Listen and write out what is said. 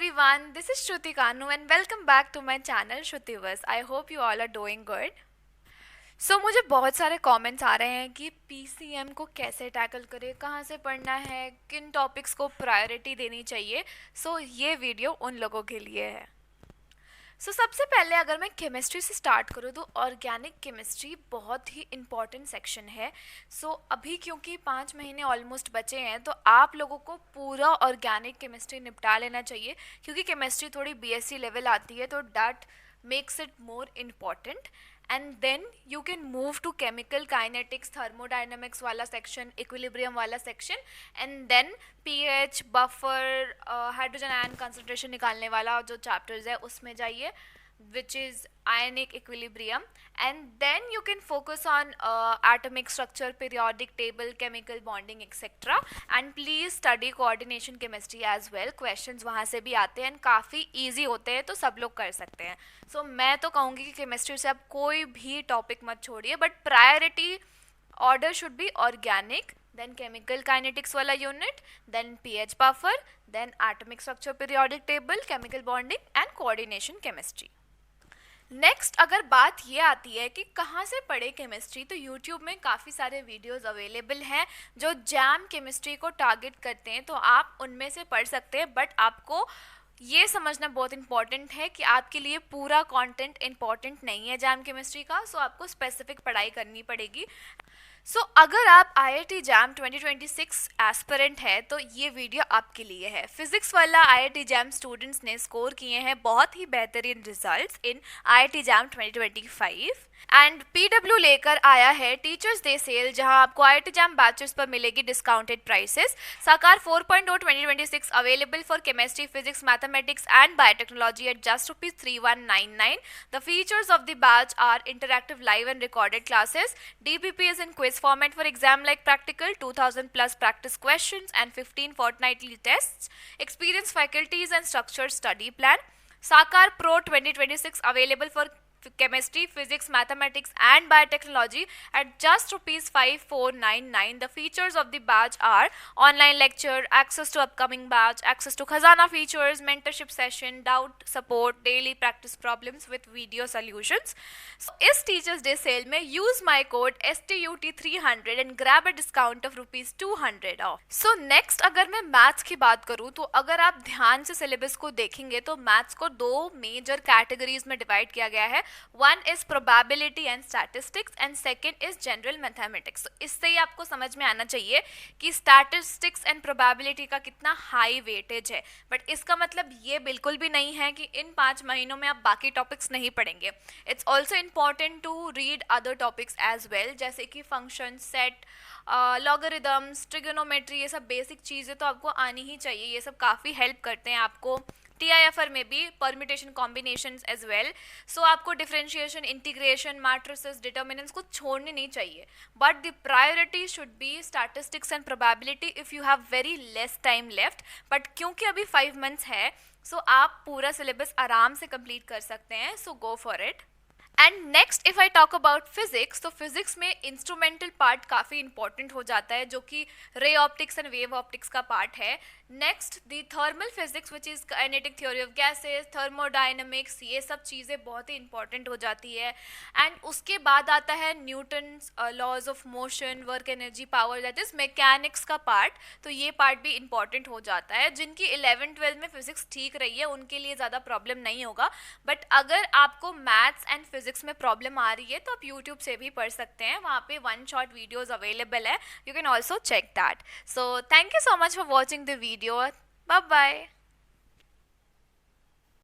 everyone, this is Shruti Kanu and welcome back to my channel Shrutiverse. I hope you all are doing good. मुझे बहुत सारे comments आ रहे हैं कि PCM को कैसे टैकल करें, कहाँ से पढ़ना है, किन टॉपिक्स को प्रायोरिटी देनी चाहिए. ये वीडियो उन लोगों के लिए है. सबसे पहले अगर मैं केमिस्ट्री से स्टार्ट करूँ तो ऑर्गेनिक केमिस्ट्री बहुत ही इम्पॉर्टेंट सेक्शन है. अभी क्योंकि 5 महीने ऑलमोस्ट बचे हैं तो आप लोगों को पूरा ऑर्गेनिक केमिस्ट्री निपटा लेना चाहिए, क्योंकि केमिस्ट्री थोड़ी बीएससी लेवल आती है तो that makes it more important. And then you can move to chemical kinetics, thermodynamics वाला सेक्शन, इक्विलिब्रियम वाला section, and then pH, buffer, hydrogen ion concentration निकालने वाला जो चैप्टर्स है उसमें जाइए, which is ionic equilibrium, and then you can focus on atomic structure, periodic table, chemical bonding, etc. and please study coordination chemistry as well. questions वहाँ से भी आते हैं, काफ़ी easy होते हैं तो सब लोग कर सकते हैं. मैं तो कहूँगी कि केमिस्ट्री से आप कोई भी टॉपिक मत छोड़िए, but priority order should be organic, then chemical kinetics वाला unit, then pH buffer, then atomic structure, periodic table, chemical bonding and coordination chemistry. Next अगर बात ये आती है कि कहाँ से पढ़े केमिस्ट्री, तो यूट्यूब में काफ़ी सारे वीडियोस अवेलेबल हैं जो जैम केमिस्ट्री को टारगेट करते हैं, तो आप उनमें से पढ़ सकते हैं. बट आपको ये समझना बहुत इंपॉर्टेंट है कि आपके लिए पूरा कंटेंट इंपॉर्टेंट नहीं है जैम केमिस्ट्री का, आपको स्पेसिफिक पढ़ाई करनी पड़ेगी. अगर आप IIT जैम 2026 एस्पिरेंट है तो ये वीडियो आपके लिए है. फिजिक्स वाला IIT जैम स्टूडेंट्स ने स्कोर किए हैं बहुत ही बेहतरीन results in IIT jam 2025. And PW लेकर आया है टीचर्स डे सेल, जहां आपको IIT जैम बैचेस पर मिलेगी discounted prices. Saakar 4.0 2026 available for chemistry, physics, mathematics and biotechnology at just ₹3199. The features of the batch are interactive live and recorded classes, DPP is in quiz format for exam like practical, 2000 plus practice questions and 15 fortnightly tests, experienced faculties and structured study plan. Sakar Pro 2026 available for chemistry, physics, mathematics and biotechnology at just ₹5499. The features of the batch are online lecture, access to upcoming batch, access to Khazana features, mentorship session, doubt support, daily practice problems with video solutions. इस teachers day cell में use my code STUT300 and grab a discount of ₹200 off. Next अगर मैं maths की बात करूँ तो अगर आप ध्यान से सिलेबस को देखेंगे तो मैथ्स को 2 मेजर कैटेगरीज में डिवाइड किया गया है. One is probability and statistics and second is general mathematics. इससे ही आपको समझ में आना चाहिए कि statistics and probability का कितना हाई वेटेज है. बट इसका मतलब ये बिल्कुल भी नहीं है कि इन 5 महीनों में आप बाकी टॉपिक्स नहीं पढ़ेंगे. It's also important to read other topics as well, जैसे कि फंक्शन, सेट, लॉगरिदम्स, ट्रिगोनोमेट्री, ये सब बेसिक चीज़ें तो आपको आनी ही चाहिए. ये सब काफ़ी हेल्प करते हैं आपको TIFR में भी, परम्यूटेशन कॉम्बिनेशंस एज वेल. आपको डिफरेंशिएशन, इंटीग्रेशन, मैट्रिसेस, डिटर्मिनेंट्स को छोड़ने नहीं चाहिए. But the priority should be statistics and probability if you have very less time left. But क्योंकि अभी 5 मंथ्स है आप पूरा सिलेबस आराम से कंप्लीट कर सकते हैं. Go for it. And next if I talk about physics, तो फिजिक्स में इंस्ट्रूमेंटल पार्ट काफ़ी इंपॉर्टेंट हो जाता है, जो कि ray optics and wave optics का पार्ट है. Next the thermal physics which is kinetic theory of gases, thermodynamics, ये सब चीज़ें बहुत ही इंपॉर्टेंट हो जाती है. एंड उसके बाद आता है Newton's laws of motion, work, energy, power, that is mechanics का पार्ट. तो ये पार्ट भी इंपॉर्टेंट हो जाता है. जिनकी 11-12 में फिजिक्स ठीक रही है उनके लिए ज़्यादा प्रॉब्लम नहीं होगा. बट अगर आपको मैथ्स एंड फिजिक्स में प्रॉब्लम आ रही है तो आप यूट्यूब से भी पढ़ सकते हैं, वहाँ पे 1 शॉट वीडियोस अवेलेबल है. You can also check that. Thank you so much for watching the video. Bye bye.